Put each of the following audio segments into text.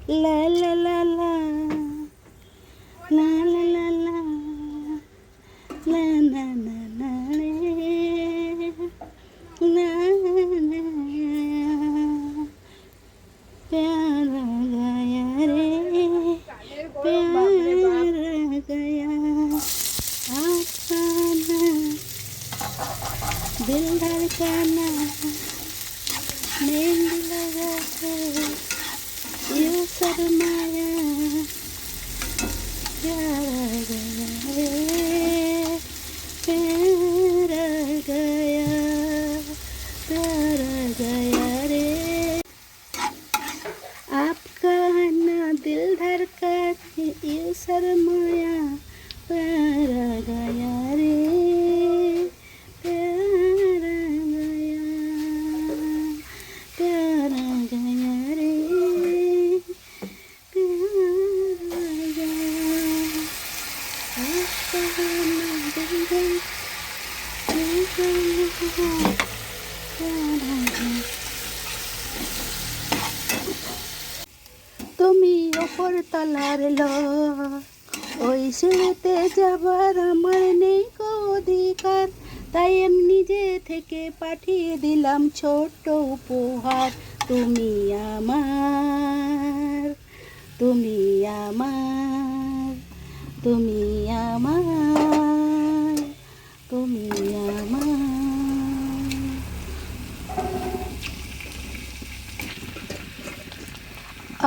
লা লা লা লা লা লা লা লা লা না না না রে না না प्यारा गया रे प्यारा गया आसमाना दिल धड़काना मेहंदी लगा के यूं शर्माया प्यारा गया रे प्यारा गया प्यारा गया रे आपका ना दिल धड़का के यूं शर्माया प्यारा गया रे प्यारा गया प्यारा गया रे प्यारा गया आपका ना दिल धड़का के यूं शर्माया प्यारा गया তুমি ওপর তলার ওই সিঁড়িতে যাবার আমার নেই কো অধিকার তাই আমি নিজে থেকে পাঠিয়ে দিলাম ছোট্ট উপহার তুমি আমার তুমি আমার তুমি আমার তুমি আমার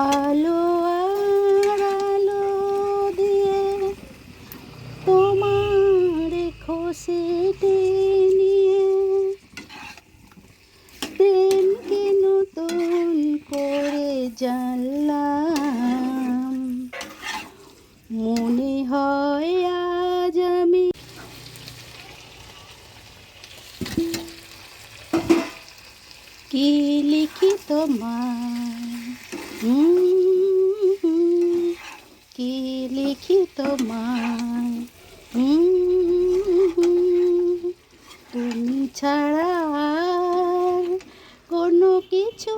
আলো আর আলো দিয়ে তোমার খুশিটি নিয়ে প্রেমকে নতুন করে জানলাম মনে হয় আজ আমি কি লিখি তোমায় কি লিখি তোমায় তুমি ছাড়া আর কোনো কিছু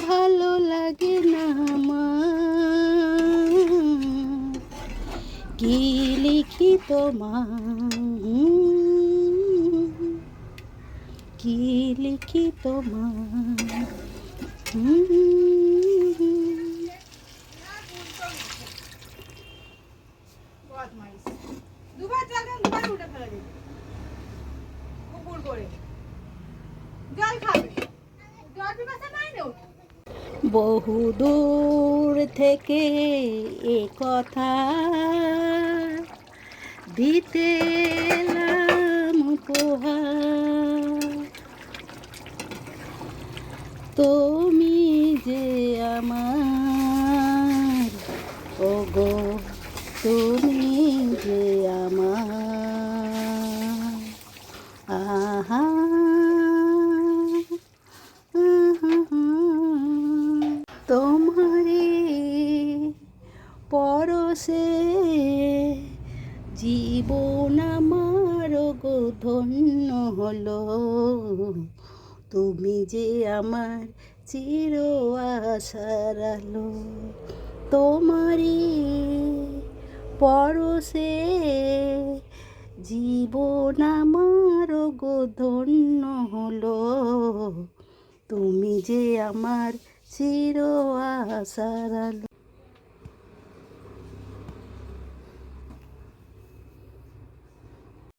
ভালো লাগে না আমার কি লিখি তোমায় কি লিখি তোমায় বহু দূর থেকে এ কথা দিতে এলাম উপহার তুমি যে আমার ওগো তুমি যে আমার আহা তোমারে পরশে জীবন আমার গো ধন্য হলো তুমি যে আমার চির আশার আলো তোমারই পরশে জীবন আমার গো ধন্য হলো তুমি যে আমার চির আশার আলো।